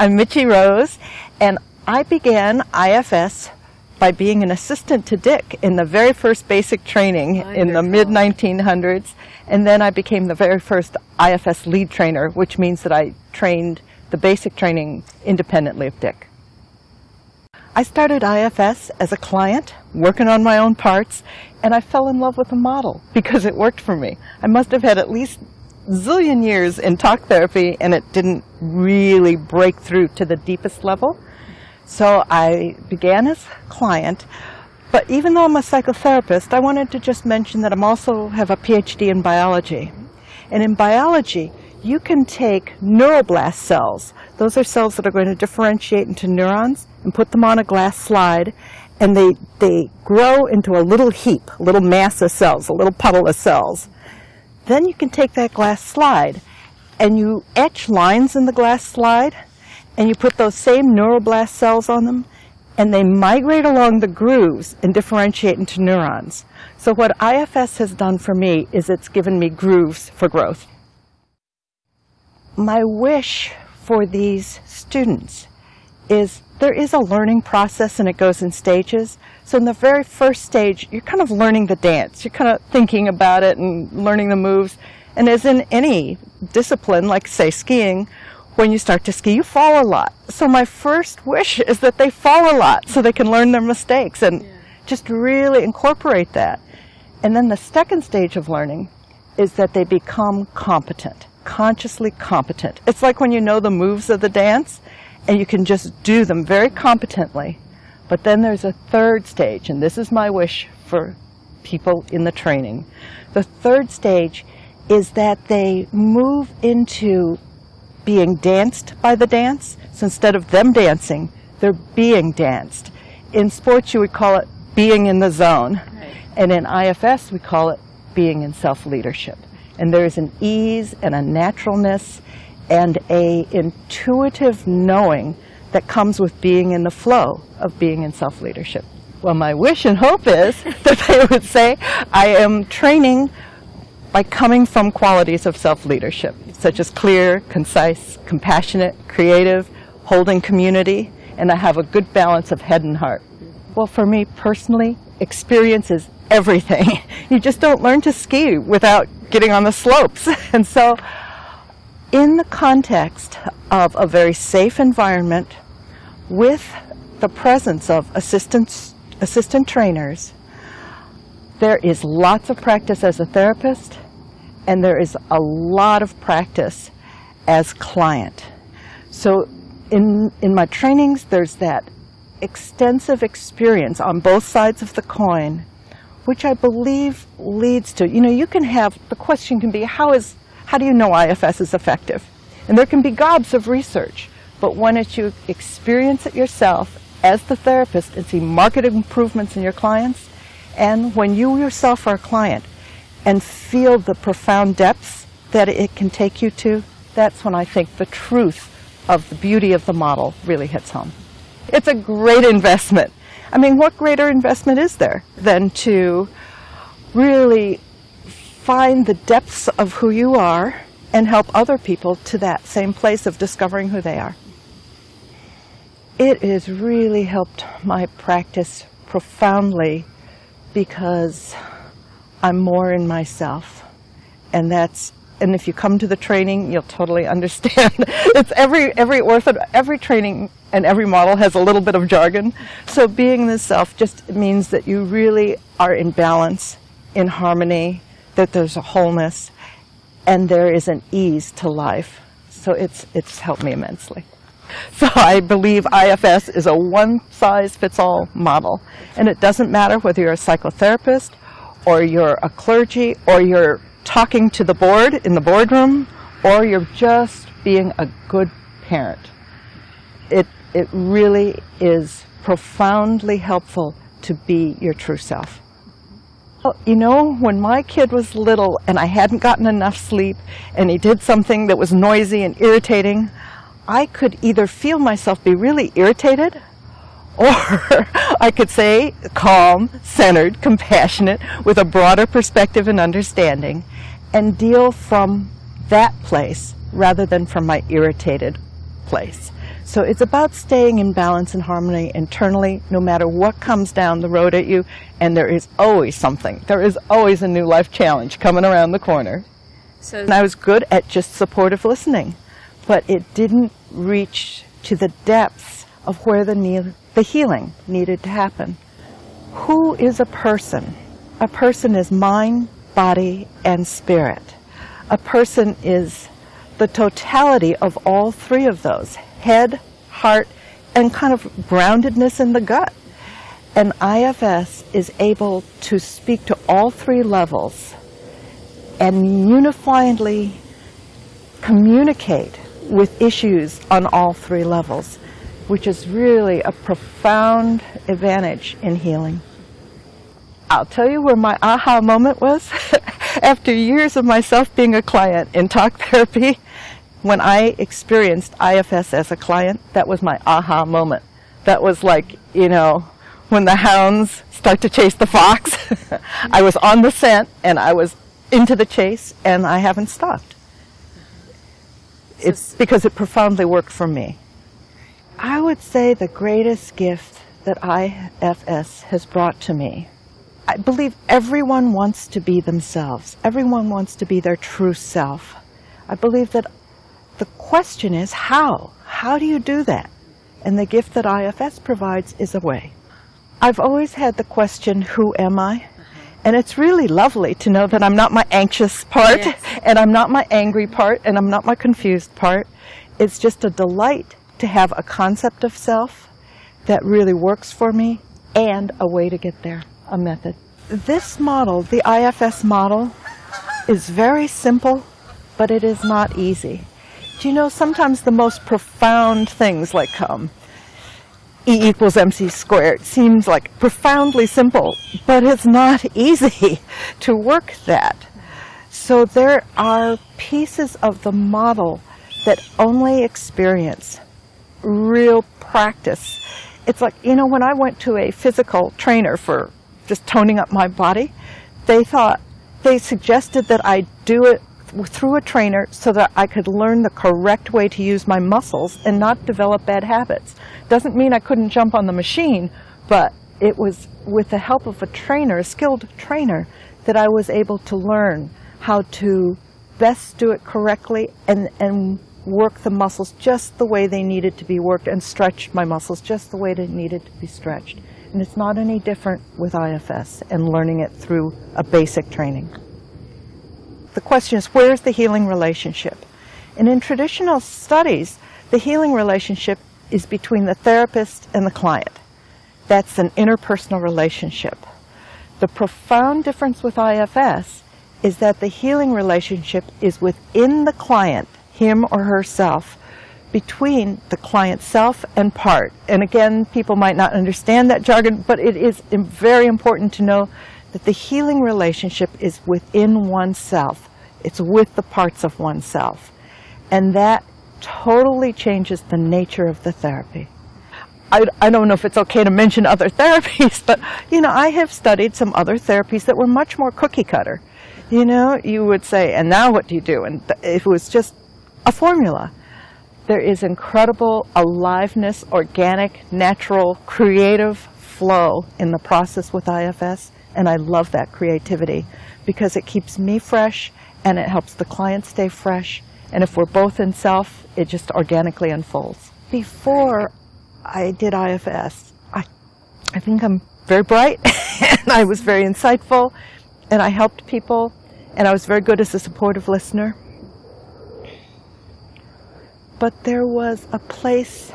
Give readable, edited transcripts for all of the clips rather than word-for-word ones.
I'm Michi Rose, and I began IFS by being an assistant to Dick in the very first basic training in the mid-1900s, and then I became the very first IFS lead trainer, which means that I trained the basic training independently of Dick. I started IFS as a client, working on my own parts, and I fell in love with the model because it worked for me. I must have had at least a zillion years in talk therapy, and it didn't really break through to the deepest level. So I began as a client, but even though I'm a psychotherapist, I wanted to just mention that I also have a PhD in biology. And in biology, you can take neuroblast cells. Those are cells that are going to differentiate into neurons and put them on a glass slide, and they grow into a little heap, a little mass of cells, a little puddle of cells. Then you can take that glass slide and you etch lines in the glass slide, and you put those same neuroblast cells on them, and they migrate along the grooves and differentiate into neurons. So what IFS has done for me is it's given me grooves for growth. My wish for these students is there is a learning process, and it goes in stages. So in the very first stage, you're kind of learning the dance. You're kind of thinking about it and learning the moves. And as in any discipline, like say skiing, when you start to ski, you fall a lot. So my first wish is that they fall a lot so they can learn their mistakes and just really incorporate that. And then the second stage of learning is that they become competent, consciously competent. It's like when you know the moves of the dance and you can just do them very competently. But then there's a third stage, and this is my wish for people in the training. The third stage is that they move into being danced by the dance. So instead of them dancing, they're being danced. In sports, you would call it being in the zone. Right. And in IFS, we call it being in self-leadership. And there's an ease and a naturalness and a intuitive knowing that comes with being in the flow of being in self-leadership. Well, my wish and hope is that they would say, I am training by coming from qualities of self-leadership, such as clear, concise, compassionate, creative, holding community, and I have a good balance of head and heart. Well, for me personally, experience is everything. You just don't learn to ski without getting on the slopes. And so, in the context of a very safe environment, with the presence of assistant trainers, there is lots of practice as a therapist, and there is a lot of practice as client. So in my trainings, there's that extensive experience on both sides of the coin, which I believe leads to, you can have, the question can be, how do you know IFS is effective? And there can be gobs of research, but when you experience it yourself as the therapist and see marked improvements in your clients, and when you yourself are a client and feel the profound depths that it can take you to, that's when I think the truth of the beauty of the model really hits home. It's a great investment. I mean, what greater investment is there than to really find the depths of who you are and help other people to that same place of discovering who they are? It has really helped my practice profoundly because I'm more in myself. And if you come to the training, you'll totally understand. It's every training and every model has a little bit of jargon. So being the self just means that you really are in balance, in harmony, that there's a wholeness, and there is an ease to life. So it's helped me immensely. So I believe IFS is a one-size-fits-all model. And it doesn't matter whether you're a psychotherapist, or you're a clergy, or you're talking to the board in the boardroom, or you're just being a good parent. It really is profoundly helpful to be your true self. Well, when my kid was little and I hadn't gotten enough sleep and he did something that was noisy and irritating, I could either feel myself be really irritated, or I could say calm, centered, compassionate, with a broader perspective and understanding, and deal from that place rather than from my irritated place. So it's about staying in balance and harmony internally, no matter what comes down the road at you, and there is always something. There is always a new life challenge coming around the corner. And I was good at just supportive listening, but it didn't reach to the depths of where the healing needed to happen. Who is a person? A person is mind, body, and spirit. A person is the totality of all three of those, head, heart, and kind of groundedness in the gut. And IFS is able to speak to all three levels and unifiedly communicate with issues on all three levels, which is really a profound advantage in healing. I'll tell you where my aha moment was. After years of myself being a client in talk therapy, when I experienced IFS as a client, that was my aha moment. That was like, you know, when the hounds start to chase the fox. I was on the scent and I was into the chase, and I haven't stopped. It's because it profoundly worked for me. I would say the greatest gift that IFS has brought to me, I believe everyone wants to be themselves. Everyone wants to be their true self. I believe that the question is how? How do you do that? And the gift that IFS provides is a way. I've always had the question, who am I? And it's really lovely to know that I'm not my anxious part, yes, and I'm not my angry part, and I'm not my confused part. It's just a delight to have a concept of self that really works for me and a way to get there, a method. This model, the IFS model, is very simple, but it is not easy. Do you know, sometimes the most profound things like E equals MC squared seems like profoundly simple, but it's not easy to work that. So there are pieces of the model that only experience, real practice. It's like, you know, when I went to a physical trainer for just toning up my body, they suggested that I do it through a trainer so that I could learn the correct way to use my muscles and not develop bad habits. Doesn't mean I couldn't jump on the machine, but it was with the help of a trainer, a skilled trainer, that I was able to learn how to best do it correctly and work the muscles just the way they needed to be worked and stretch my muscles just the way they needed to be stretched. And it's not any different with IFS and learning it through a basic training. The question is, where's the healing relationship? And in traditional studies, the healing relationship is between the therapist and the client. That's an interpersonal relationship. The profound difference with IFS is that the healing relationship is within the client, him or herself, between the client's self and part. And again, people might not understand that jargon, but it is very important to know that the healing relationship is within oneself. It's with the parts of oneself. And that totally changes the nature of the therapy. I don't know if it's okay to mention other therapies, but, you know, I have studied some other therapies that were much more cookie cutter. You know, you would say, and now what do you do? And it was just a formula. There is incredible aliveness, organic, natural, creative flow in the process with IFS. And I love that creativity because it keeps me fresh and it helps the client stay fresh. And if we're both in self, it just organically unfolds. Before I did IFS, I think I'm very bright and I was very insightful and I helped people and I was very good as a supportive listener. But there was a place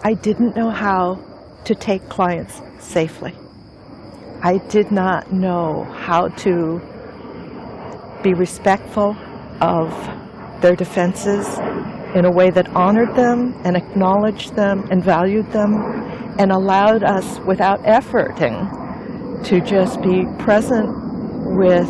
I didn't know how to take clients safely. I did not know how to be respectful of their defenses in a way that honored them and acknowledged them and valued them and allowed us, without efforting, to just be present with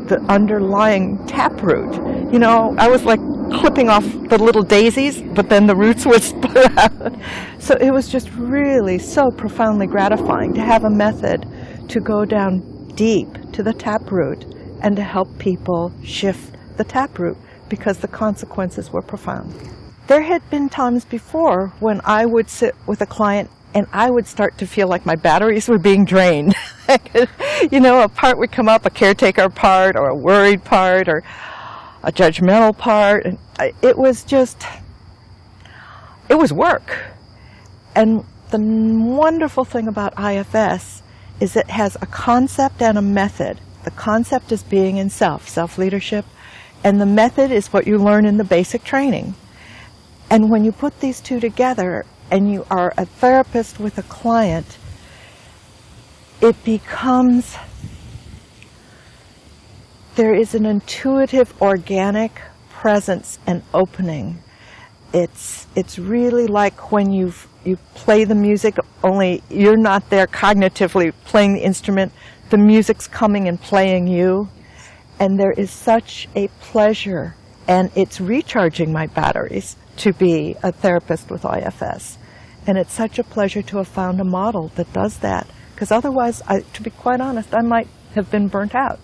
the underlying taproot. You know, I was like clipping off the little daisies, but then the roots would split out. So it was just really so profoundly gratifying to have a method to go down deep to the taproot and to help people shift the taproot because the consequences were profound. there had been times before when I would sit with a client and I would start to feel like my batteries were being drained. You know, a part would come up, a caretaker part, or a worried part, or a judgmental part. And it was work. And the wonderful thing about IFS is it has a concept and a method. The concept is being in self-leadership, and the method is what you learn in the basic training. And when you put these two together, and you are a therapist with a client, it becomes, there is an intuitive, organic presence and opening. It's really like when you play the music, only you're not there cognitively playing the instrument, the music's coming and playing you, and there is such a pleasure, and it's recharging my batteries to be a therapist with IFS. And it's such a pleasure to have found a model that does that, because otherwise, to be quite honest, I might have been burnt out.